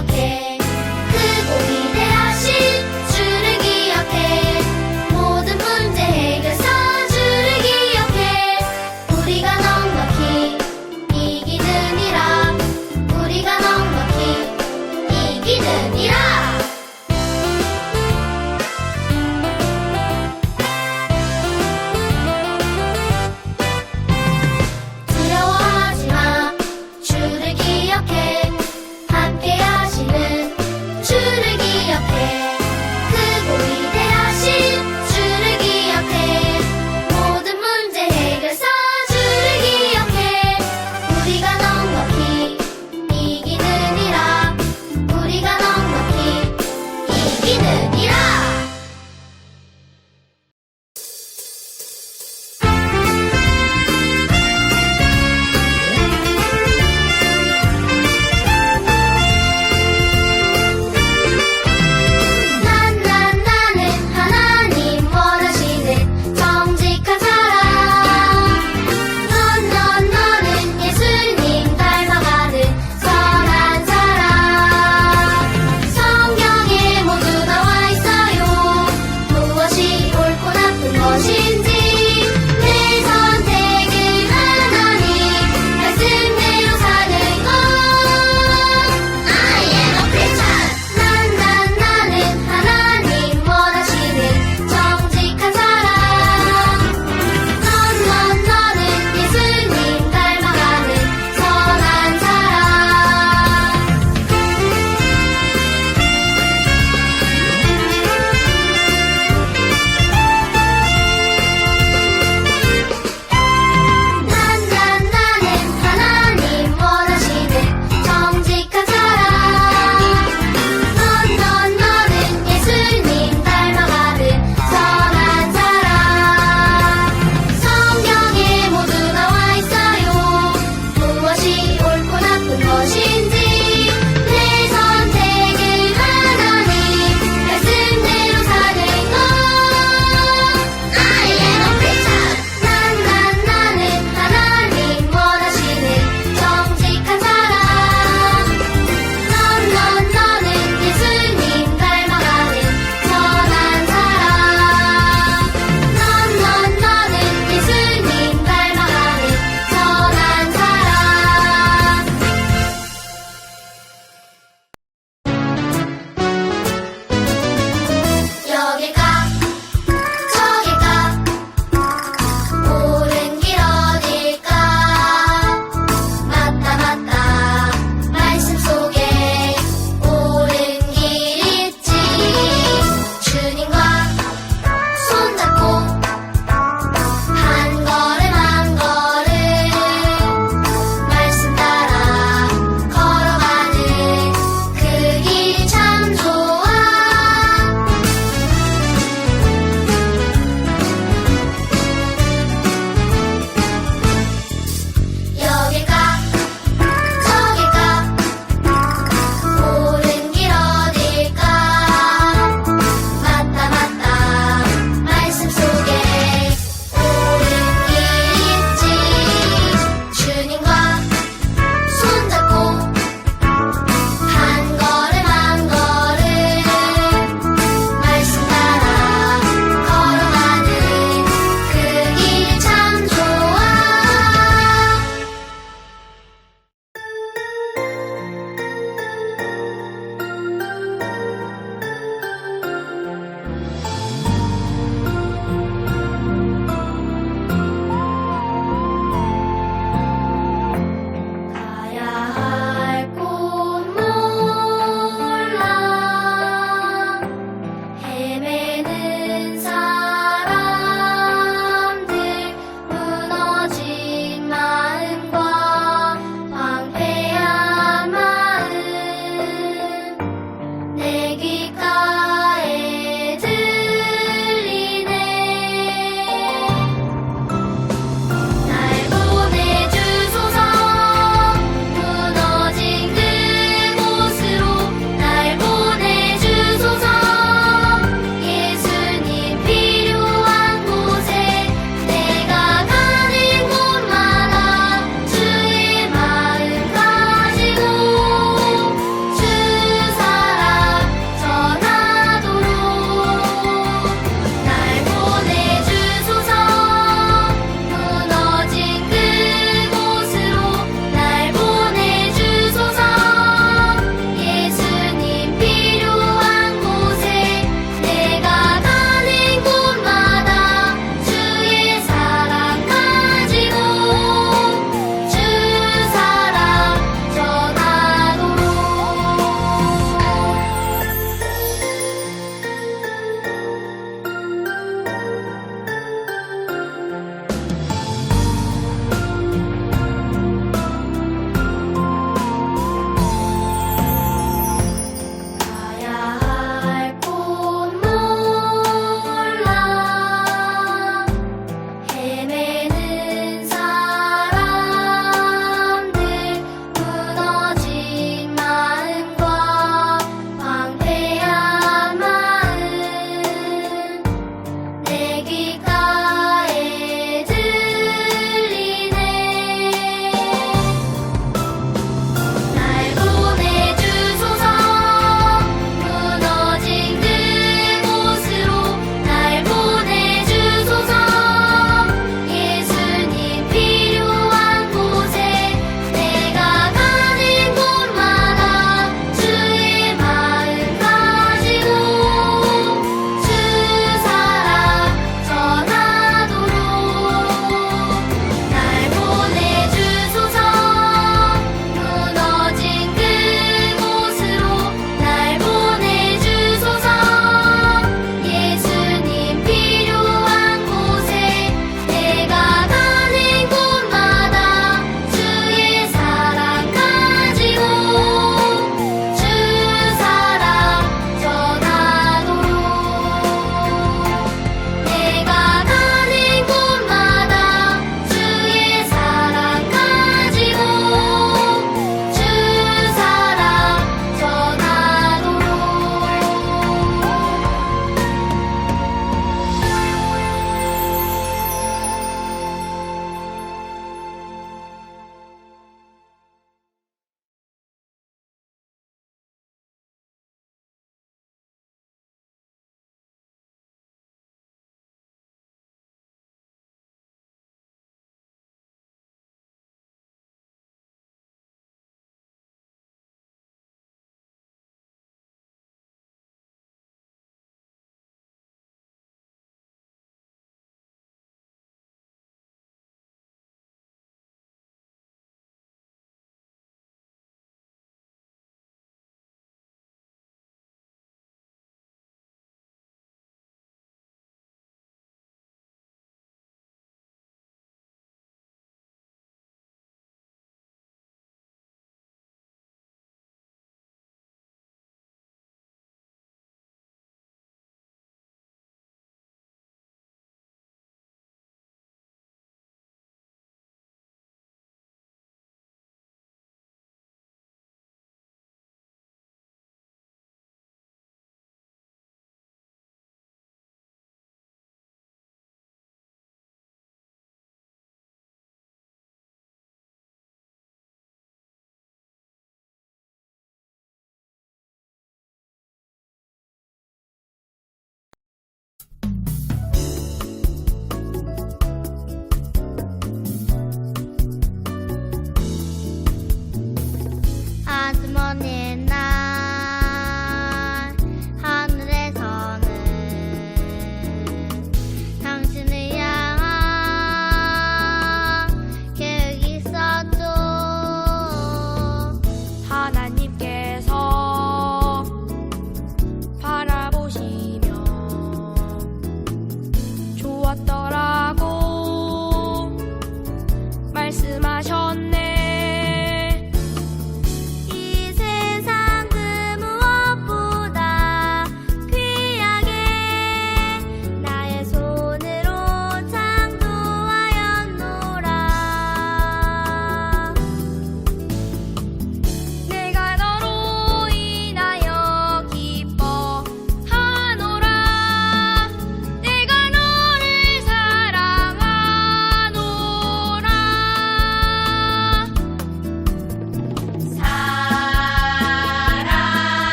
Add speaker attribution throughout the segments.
Speaker 1: 기억해. 크고 위대하신 주를 기억해. 모든 문제 해결사 주를 기억해. 우리가 넉넉히 이기느니라. 우리가 넉넉히 이기느니라. 두려워하지 마. 주를 기억해. 함께 하시는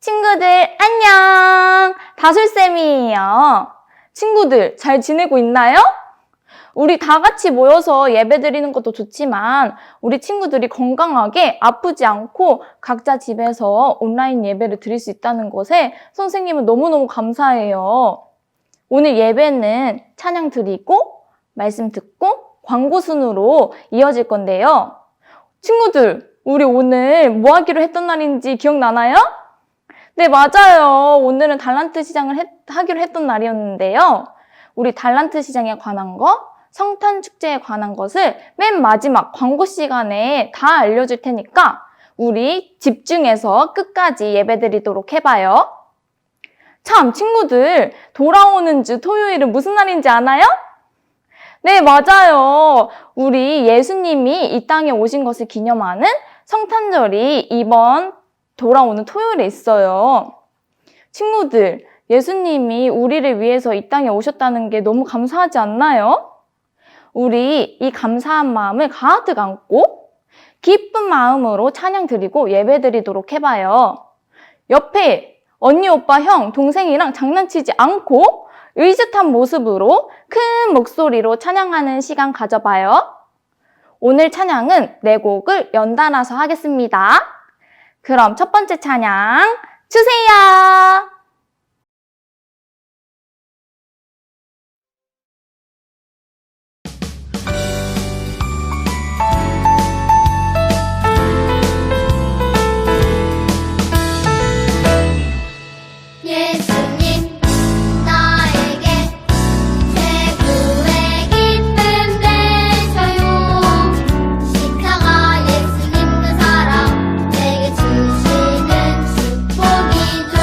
Speaker 2: 친구들 안녕! 다솔쌤이에요. 친구들 잘 지내고 있나요? 우리 다 같이 모여서 예배 드리는 것도 좋지만 우리 친구들이 건강하게 아프지 않고 각자 집에서 온라인 예배를 드릴 수 있다는 것에 선생님은 너무너무 감사해요. 오늘 예배는 찬양 드리고 말씀 듣고 광고 순으로 이어질 건데요. 친구들, 우리 오늘 뭐 하기로 했던 날인지 기억나나요? 네, 맞아요. 오늘은 달란트 시장을 하기로 했던 날이었는데요. 우리 달란트 시장에 관한 거, 성탄 축제에 관한 것을 맨 마지막 광고 시간에 다 알려줄 테니까 우리 집중해서 끝까지 예배드리도록 해봐요. 참, 친구들, 돌아오는 주 토요일은 무슨 날인지 아나요? 네, 맞아요. 우리 예수님이 이 땅에 오신 것을 기념하는 성탄절이 이번 돌아오는 토요일에 있어요. 친구들, 예수님이 우리를 위해서 이 땅에 오셨다는 게 너무 감사하지 않나요? 우리 이 감사한 마음을 가득 안고 기쁜 마음으로 찬양 드리고 예배 드리도록 해봐요. 옆에 언니, 오빠, 형, 동생이랑 장난치지 않고 의젓한 모습으로 큰 목소리로 찬양하는 시간 가져봐요. 오늘 찬양은 4곡을 연달아서 하겠습니다. 그럼 첫 번째 찬양 주세요.
Speaker 1: 예수님 나에게 최고의 기쁨 되셔요. 십자가 예수님 그 사랑 내게 주시는 축복이죠.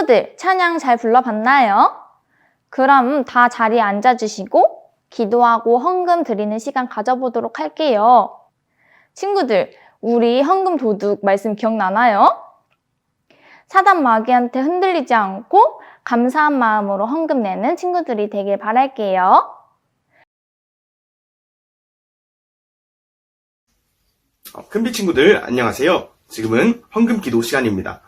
Speaker 2: 친구들, 찬양 잘 불러봤나요? 그럼 다 자리에 앉아주시고 기도하고 헌금 드리는 시간 가져보도록 할게요. 친구들, 우리 헌금 도둑 말씀 기억나나요? 사단 마귀한테 흔들리지 않고 감사한 마음으로 헌금 내는 친구들이 되길 바랄게요.
Speaker 3: 큰비 친구들 안녕하세요. 지금은 헌금 기도 시간입니다.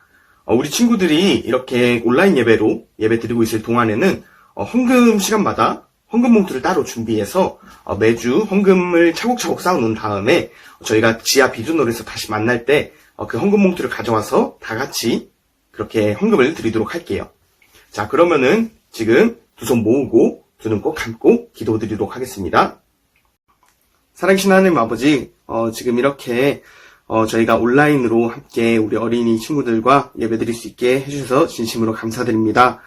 Speaker 3: 우리 친구들이 이렇게 온라인 예배로 예배 드리고 있을 동안에는 헌금 시간마다 헌금 봉투를 따로 준비해서 매주 헌금을 차곡차곡 쌓아놓은 다음에 저희가 지하 비전홀에서 다시 만날 때 그 헌금 봉투를 가져와서 다 같이 그렇게 헌금을 드리도록 할게요. 자, 그러면은 지금 두 손 모으고 두 눈 꼭 감고 기도 드리도록 하겠습니다. 살아계신 하나님 아버지, 지금 이렇게 저희가 온라인으로 함께 우리 어린이 친구들과 예배드릴 수 있게 해주셔서 진심으로 감사드립니다.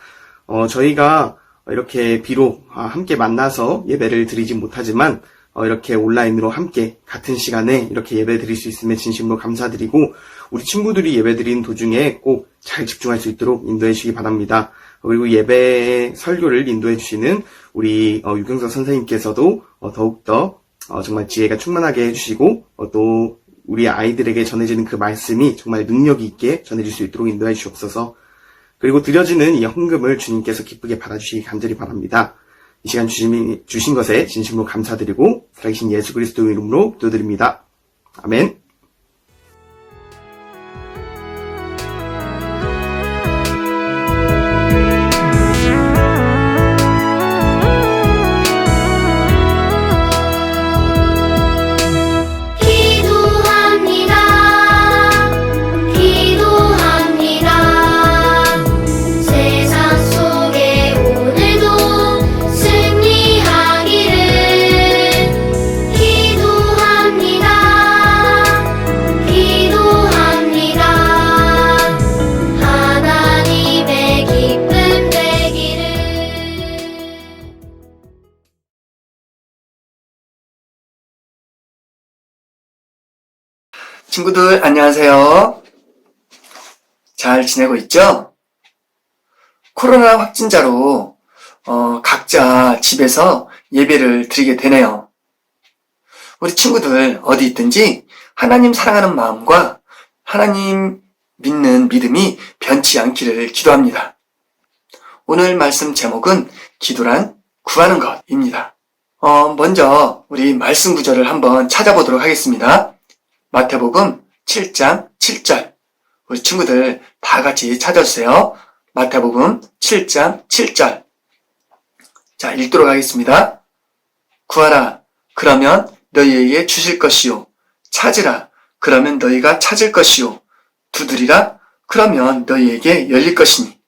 Speaker 3: 저희가 이렇게 비록 함께 만나서 예배를 드리지 못하지만 이렇게 온라인으로 함께 같은 시간에 이렇게 예배드릴 수 있음에 진심으로 감사드리고 우리 친구들이 예배드리는 도중에 꼭 잘 집중할 수 있도록 인도해 주시기 바랍니다. 그리고 예배 설교를 인도해 주시는 우리 유경서 선생님께서도 더욱더 정말 지혜가 충만하게 해주시고 또 우리 아이들에게 전해지는 그 말씀이 정말 능력이 있게 전해질 수 있도록 인도해 주옵소서. 그리고 드려지는 이 헌금을 주님께서 기쁘게 받아주시기 간절히 바랍니다. 이 시간 주신 것에 진심으로 감사드리고 살아계신 예수 그리스도 이름으로 기도드립니다. 아멘.
Speaker 4: 친구들 안녕하세요. 잘 지내고 있죠? 코로나 확진자로 각자 집에서 예배를 드리게 되네요. 우리 친구들 어디 있든지 하나님 사랑하는 마음과 하나님 믿는 믿음이 변치 않기를 기도합니다. 오늘 말씀 제목은 기도란 구하는 것입니다. 먼저 우리 말씀 구절을 한번 찾아보도록 하겠습니다. 마태복음 7장 7절. 우리 친구들 다 같이 찾아주세요. 마태복음 7장 7절. 자, 읽도록 하겠습니다. 구하라. 그러면 너희에게 주실 것이요. 찾으라. 그러면 너희가 찾을 것이요. 두드리라. 그러면 너희에게 열릴 것이니.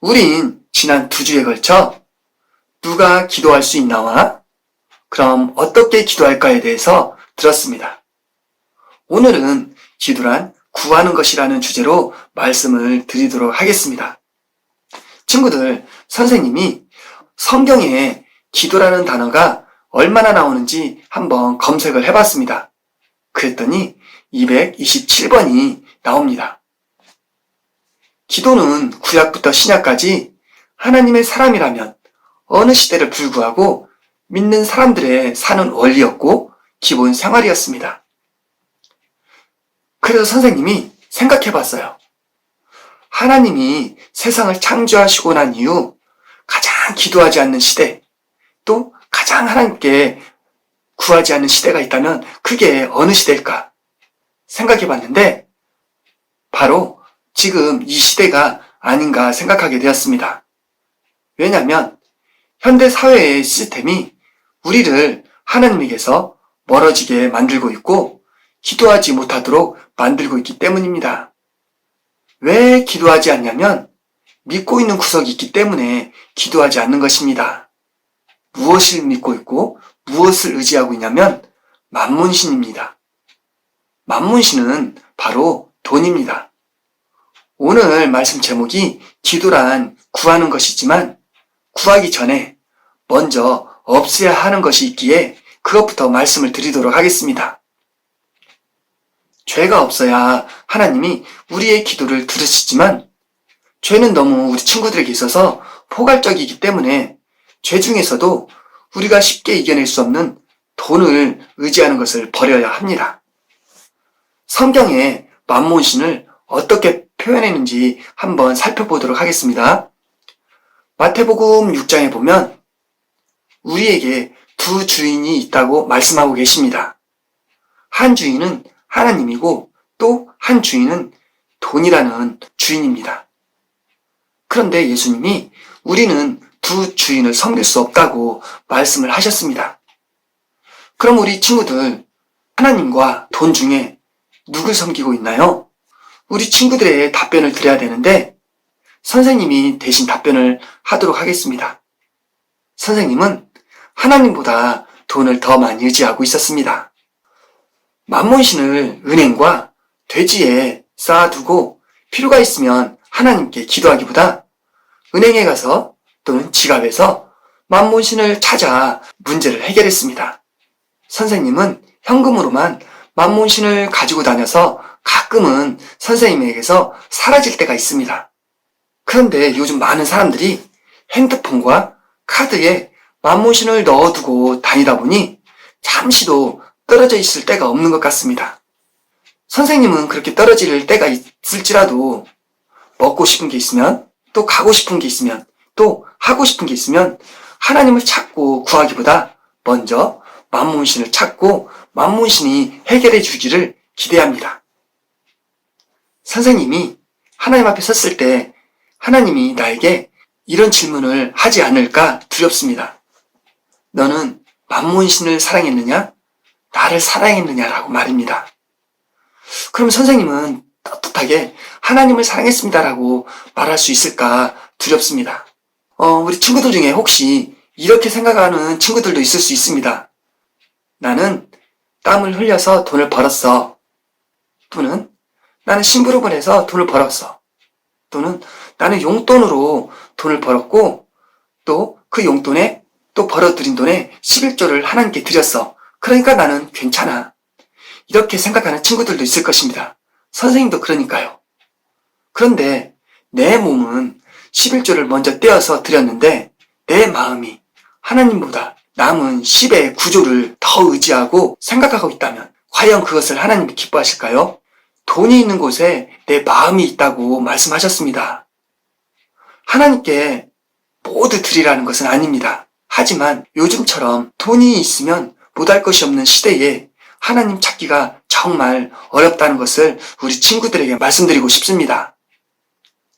Speaker 4: 우린 지난 2주에 걸쳐 누가 기도할 수 있나와 그럼 어떻게 기도할까에 대해서 들었습니다. 오늘은 기도란 구하는 것이라는 주제로 말씀을 드리도록 하겠습니다. 친구들, 선생님이 성경에 기도라는 단어가 얼마나 나오는지 한번 검색을 해봤습니다. 그랬더니 227번이 나옵니다. 기도는 구약부터 신약까지 하나님의 사람이라면 어느 시대를 불구하고 믿는 사람들의 사는 원리였고 기본 생활이었습니다. 그래서 선생님이 생각해봤어요. 하나님이 세상을 창조하시고 난 이후 가장 기도하지 않는 시대, 또 가장 하나님께 구하지 않는 시대가 있다면 그게 어느 시대일까 생각해봤는데 바로 지금 이 시대가 아닌가 생각하게 되었습니다. 왜냐하면 현대 사회의 시스템이 우리를 하나님에게서 멀어지게 만들고 있고 기도하지 못하도록 만들고 있기 때문입니다. 왜 기도하지 않냐면 믿고 있는 구석이 있기 때문에 기도하지 않는 것입니다. 무엇을 믿고 있고 무엇을 의지하고 있냐면 만문신입니다. 만문신은 바로 돈입니다. 오늘 말씀 제목이 기도란 구하는 것이지만 구하기 전에 먼저 없어야 하는 것이 있기에 그것부터 말씀을 드리도록 하겠습니다. 죄가 없어야 하나님이 우리의 기도를 들으시지만 죄는 너무 우리 친구들에게 있어서 포괄적이기 때문에 죄 중에서도 우리가 쉽게 이겨낼 수 없는 돈을 의지하는 것을 버려야 합니다. 성경에 만몬신을 어떻게 표현했는지 한번 살펴보도록 하겠습니다. 마태복음 6장에 보면 우리에게 두 주인이 있다고 말씀하고 계십니다. 한 주인은 하나님이고 또 한 주인은 돈이라는 주인입니다. 그런데 예수님이 우리는 두 주인을 섬길 수 없다고 말씀을 하셨습니다. 그럼 우리 친구들, 하나님과 돈 중에 누굴 섬기고 있나요? 우리 친구들의 답변을 드려야 되는데 선생님이 대신 답변을 하도록 하겠습니다. 선생님은 하나님보다 돈을 더 많이 의지하고 있었습니다. 만몬신을 은행과 돼지에 쌓아두고 필요가 있으면 하나님께 기도하기보다 은행에 가서 또는 지갑에서 만몬신을 찾아 문제를 해결했습니다. 선생님은 현금으로만 만몬신을 가지고 다녀서 가끔은 선생님에게서 사라질 때가 있습니다. 그런데 요즘 많은 사람들이 핸드폰과 카드에 만몬신을 넣어두고 다니다 보니 잠시도 떨어져 있을 때가 없는 것 같습니다. 선생님은 그렇게 떨어질 때가 있을지라도 먹고 싶은 게 있으면, 또 가고 싶은 게 있으면, 또 하고 싶은 게 있으면 하나님을 찾고 구하기보다 먼저 만몬신을 찾고 만몬신이 해결해 주기를 기대합니다. 선생님이 하나님 앞에 섰을 때 하나님이 나에게 이런 질문을 하지 않을까 두렵습니다. 너는 만몬신을 사랑했느냐? 나를 사랑했느냐라고 말입니다. 그럼 선생님은 떳떳하게 하나님을 사랑했습니다라고 말할 수 있을까 두렵습니다. 우리 친구들 중에 혹시 이렇게 생각하는 친구들도 있을 수 있습니다. 나는 땀을 흘려서 돈을 벌었어. 또는 나는 심부름을 해서 돈을 벌었어. 또는 나는 용돈으로 돈을 벌었고 또 그 용돈에 또 벌어들인 돈에 11조를 하나님께 드렸어. 그러니까 나는 괜찮아. 이렇게 생각하는 친구들도 있을 것입니다. 선생님도 그러니까요. 그런데 내 몸은 11조를 먼저 떼어서 드렸는데 내 마음이 하나님보다 남은 10의 9조를 더 의지하고 생각하고 있다면 과연 그것을 하나님이 기뻐하실까요? 돈이 있는 곳에 내 마음이 있다고 말씀하셨습니다. 하나님께 모두 드리라는 것은 아닙니다. 하지만 요즘처럼 돈이 있으면 못할 것이 없는 시대에 하나님 찾기가 정말 어렵다는 것을 우리 친구들에게 말씀드리고 싶습니다.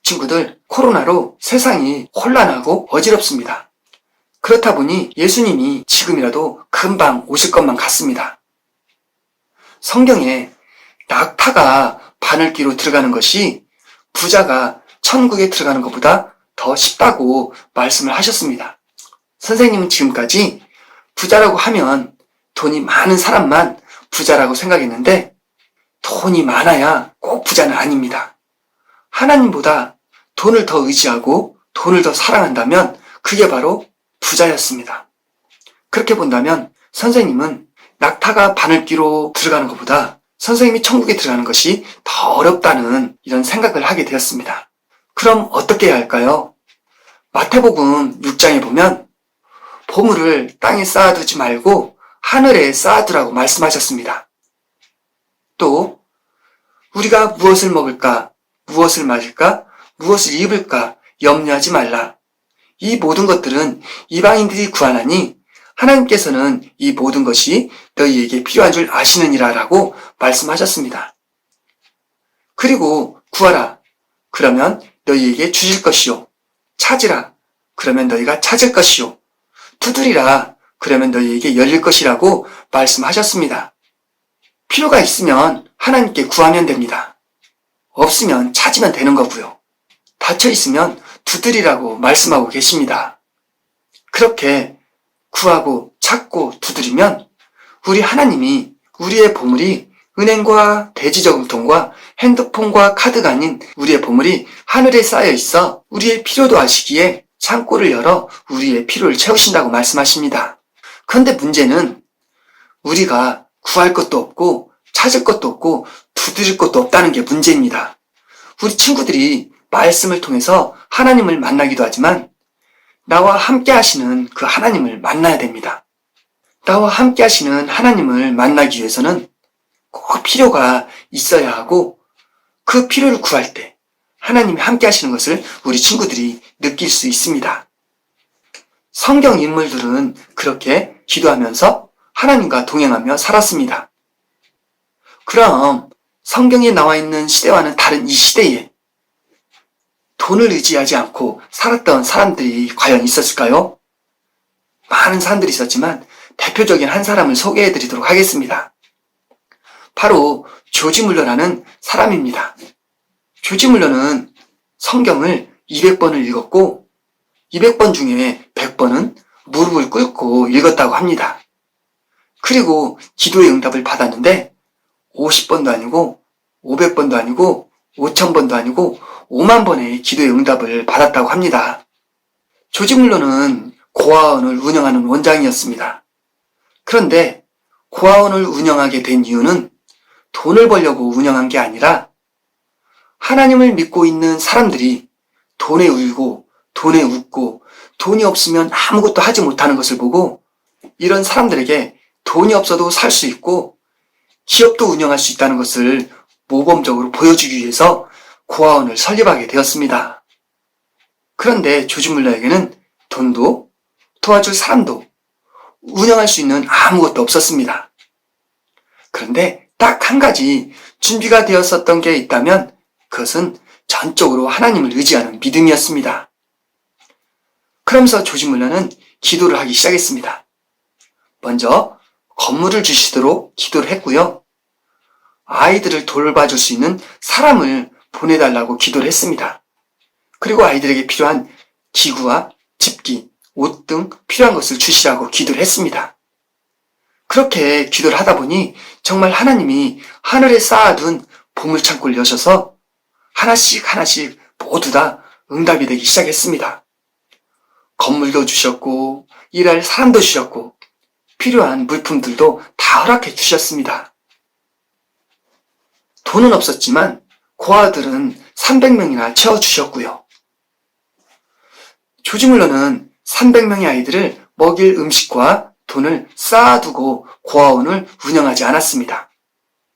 Speaker 4: 친구들, 코로나로 세상이 혼란하고 어지럽습니다. 그렇다 보니 예수님이 지금이라도 금방 오실 것만 같습니다. 성경에 낙타가 바늘귀로 들어가는 것이 부자가 천국에 들어가는 것보다 더 쉽다고 말씀을 하셨습니다. 선생님은 지금까지 부자라고 하면 돈이 많은 사람만 부자라고 생각했는데 돈이 많아야 꼭 부자는 아닙니다. 하나님보다 돈을 더 의지하고 돈을 더 사랑한다면 그게 바로 부자였습니다. 그렇게 본다면 선생님은 낙타가 바늘귀로 들어가는 것보다 선생님이 천국에 들어가는 것이 더 어렵다는 이런 생각을 하게 되었습니다. 그럼 어떻게 해야 할까요? 마태복음 6장에 보면 보물을 땅에 쌓아두지 말고 하늘에 쌓아두라고 말씀하셨습니다. 또 우리가 무엇을 먹을까, 무엇을 마실까, 무엇을 입을까 염려하지 말라. 이 모든 것들은 이방인들이 구하나니 하나님께서는 이 모든 것이 너희에게 필요한 줄 아시느니라 라고 말씀하셨습니다. 그리고 구하라. 그러면 너희에게 주실 것이요. 찾으라. 그러면 너희가 찾을 것이요. 두드리라. 그러면 너희에게 열릴 것이라고 말씀하셨습니다. 필요가 있으면 하나님께 구하면 됩니다. 없으면 찾으면 되는 거고요. 닫혀 있으면 두드리라고 말씀하고 계십니다. 그렇게 구하고 찾고 두드리면 우리 하나님이 우리의 보물이 은행과 대지저금통과 핸드폰과 카드가 아닌 우리의 보물이 하늘에 쌓여 있어 우리의 필요도 아시기에 창고를 열어 우리의 필요를 채우신다고 말씀하십니다. 그런데 문제는 우리가 구할 것도 없고 찾을 것도 없고 두드릴 것도 없다는 게 문제입니다. 우리 친구들이 말씀을 통해서 하나님을 만나기도 하지만 나와 함께 하시는 그 하나님을 만나야 됩니다. 나와 함께 하시는 하나님을 만나기 위해서는 꼭 필요가 있어야 하고 그 필요를 구할 때 하나님이 함께 하시는 것을 우리 친구들이 느낄 수 있습니다. 성경 인물들은 그렇게 기도하면서 하나님과 동행하며 살았습니다. 그럼 성경에 나와 있는 시대와는 다른 이 시대에 돈을 의지하지 않고 살았던 사람들이 과연 있었을까요? 많은 사람들이 있었지만 대표적인 한 사람을 소개해 드리도록 하겠습니다. 바로 조지 물러라는 사람입니다. 조지 물러는 성경을 200번을 읽었고 200번 중에 100번은 무릎을 꿇고 읽었다고 합니다. 그리고 기도의 응답을 받았는데 50번도 아니고 500번도 아니고 5000번도 아니고 5만 번의 기도의 응답을 받았다고 합니다. 조지 물러는 고아원을 운영하는 원장이었습니다. 그런데 고아원을 운영하게 된 이유는 돈을 벌려고 운영한 게 아니라 하나님을 믿고 있는 사람들이 돈에 울고 돈에 웃고 돈이 없으면 아무것도 하지 못하는 것을 보고 이런 사람들에게 돈이 없어도 살 수 있고 기업도 운영할 수 있다는 것을 모범적으로 보여주기 위해서 고아원을 설립하게 되었습니다. 그런데 조지 물러에게는 돈도 도와줄 사람도 운영할 수 있는 아무것도 없었습니다. 그런데 딱 한 가지 준비가 되었었던 게 있다면 그것은 전적으로 하나님을 의지하는 믿음이었습니다. 그러면서 조지 물러는 기도를 하기 시작했습니다. 먼저 건물을 주시도록 기도를 했고요. 아이들을 돌봐줄 수 있는 사람을 보내달라고 기도를 했습니다. 그리고 아이들에게 필요한 기구와 집기, 옷 등 필요한 것을 주시라고 기도를 했습니다. 그렇게 기도를 하다 보니 정말 하나님이 하늘에 쌓아둔 보물창고를 여셔서 하나씩 모두 다 응답이 되기 시작했습니다. 건물도 주셨고 일할 사람도 주셨고 필요한 물품들도 다 허락해 주셨습니다. 돈은 없었지만 고아들은 300명이나 채워주셨고요. 조지 물러는 300명의 아이들을 먹일 음식과 돈을 쌓아두고 고아원을 운영하지 않았습니다.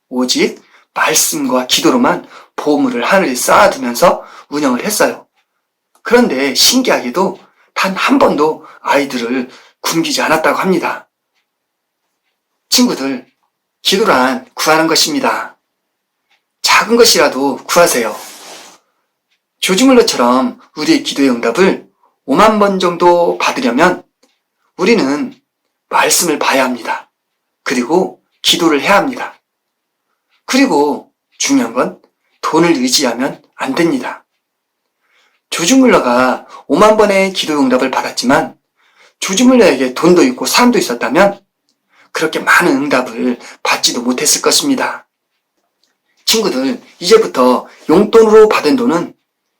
Speaker 4: 오직 말씀과 기도로만 보물을 하늘에 쌓아두면서 운영을 했어요. 그런데 신기하게도 단 한 번도 아이들을 굶기지 않았다고 합니다. 친구들, 기도란 구하는 것입니다. 작은 것이라도 구하세요. 조지 물러처럼 우리의 기도의 응답을 5만 번 정도 받으려면 우리는 말씀을 봐야 합니다. 그리고 기도를 해야 합니다. 그리고 중요한 건 돈을 의지하면 안 됩니다. 조지 물러가 5만 번의 기도 응답을 받았지만 조지 물러에게 돈도 있고 사람도 있었다면 그렇게 많은 응답을 받지도 못했을 것입니다. 친구들, 이제부터 용돈으로 받은 돈은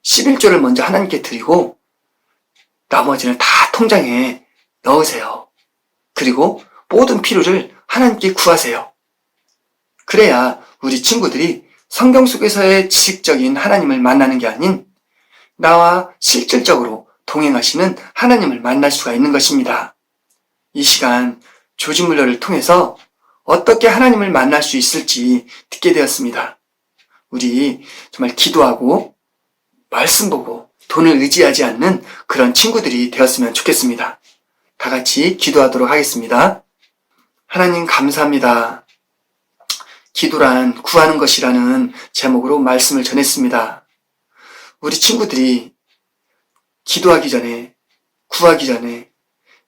Speaker 4: 11조를 먼저 하나님께 드리고 나머지는 다 통장에 넣으세요. 그리고 모든 필요를 하나님께 구하세요. 그래야 우리 친구들이 성경 속에서의 지식적인 하나님을 만나는 게 아닌 나와 실질적으로 동행하시는 하나님을 만날 수가 있는 것입니다. 이 시간 조지 물러를 통해서 어떻게 하나님을 만날 수 있을지 듣게 되었습니다. 우리 정말 기도하고 말씀 보고 돈을 의지하지 않는 그런 친구들이 되었으면 좋겠습니다. 다 같이 기도하도록 하겠습니다. 하나님 감사합니다. 기도란 구하는 것이라는 제목으로 말씀을 전했습니다. 우리 친구들이 기도하기 전에, 구하기 전에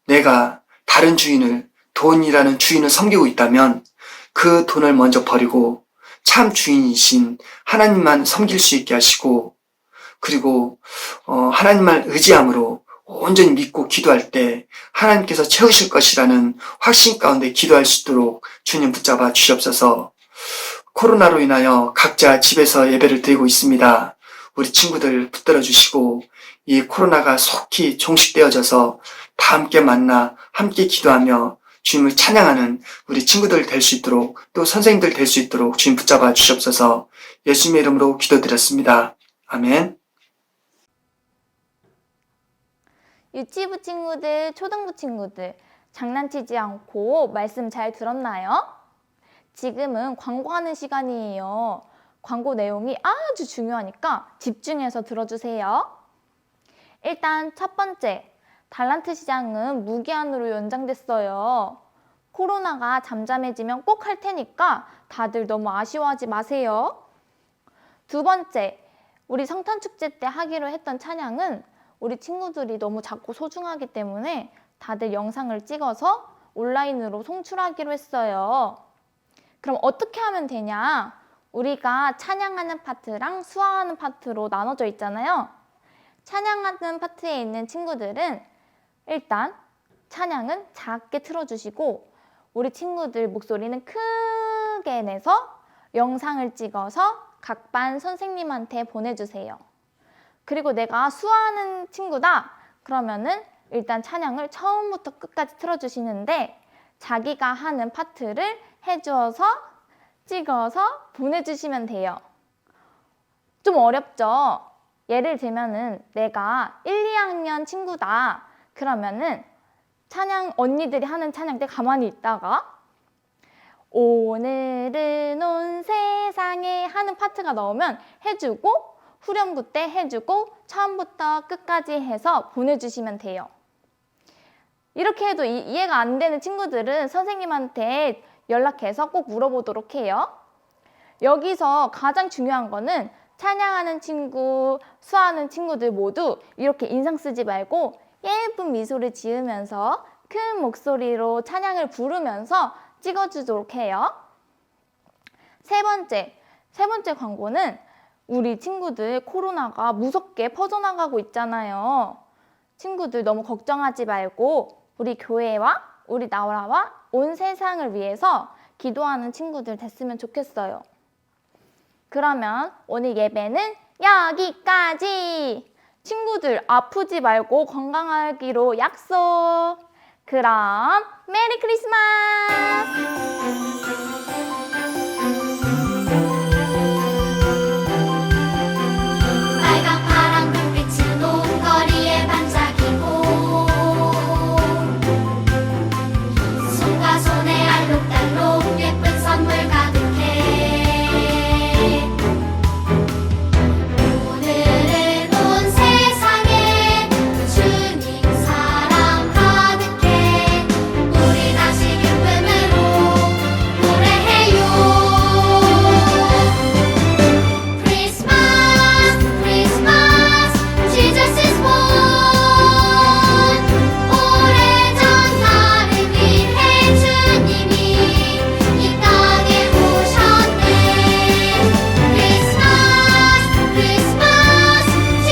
Speaker 4: 내가 다른 주인을, 돈이라는 주인을 섬기고 있다면 그 돈을 먼저 버리고 참 주인이신 하나님만 섬길 수 있게 하시고 그리고 하나님만 의지함으로 온전히 믿고 기도할 때 하나님께서 채우실 것이라는 확신 가운데 기도할 수 있도록 주님 붙잡아 주시옵소서. 코로나로 인하여 각자 집에서 예배를 드리고 있습니다. 우리 친구들 붙들어 주시고 이 코로나가 속히 종식되어져서 다 함께 만나 함께 기도하며 주님을 찬양하는 우리 친구들 될 수 있도록 또 선생님들 될 수 있도록 주님 붙잡아 주시옵소서. 예수님의 이름으로 기도드렸습니다. 아멘.
Speaker 2: 유치부 친구들, 초등부 친구들, 장난치지 않고 말씀 잘 들었나요? 지금은 광고하는 시간이에요. 광고 내용이 아주 중요하니까 집중해서 들어주세요. 일단 첫 번째, 달란트 시장은 무기한으로 연장됐어요. 코로나가 잠잠해지면 꼭 할 테니까 다들 너무 아쉬워하지 마세요. 두 번째, 우리 성탄축제 때 하기로 했던 찬양은 우리 친구들이 너무 작고 소중하기 때문에 다들 영상을 찍어서 온라인으로 송출하기로 했어요. 그럼 어떻게 하면 되냐? 우리가 찬양하는 파트랑 수화하는 파트로 나눠져 있잖아요. 찬양하는 파트에 있는 친구들은 일단 찬양은 작게 틀어주시고 우리 친구들 목소리는 크게 내서 영상을 찍어서 각 반 선생님한테 보내주세요. 그리고 내가 수화하는 친구다 그러면은 일단 찬양을 처음부터 끝까지 틀어주시는데 자기가 하는 파트를 해주어서 찍어서 보내주시면 돼요. 좀 어렵죠? 예를 들면은 내가 1, 2학년 친구다 그러면은 찬양 언니들이 하는 찬양 때 가만히 있다가 오늘은 온 세상에 하는 파트가 나오면 해주고 후렴구 때 해주고 처음부터 끝까지 해서 보내주시면 돼요. 이렇게 해도 이해가 안 되는 친구들은 선생님한테 연락해서 꼭 물어보도록 해요. 여기서 가장 중요한 거는 찬양하는 친구, 수화하는 친구들 모두 이렇게 인상 쓰지 말고 예쁜 미소를 지으면서 큰 목소리로 찬양을 부르면서 찍어주도록 해요. 세 번째 광고는 우리 친구들 코로나가 무섭게 퍼져나가고 있잖아요. 친구들 너무 걱정하지 말고 우리 교회와 우리 나라와 온 세상을 위해서 기도하는 친구들 됐으면 좋겠어요. 그러면 오늘 예배는 여기까지! 친구들 아프지 말고 건강하기로 약속! 그럼 메리 크리스마스!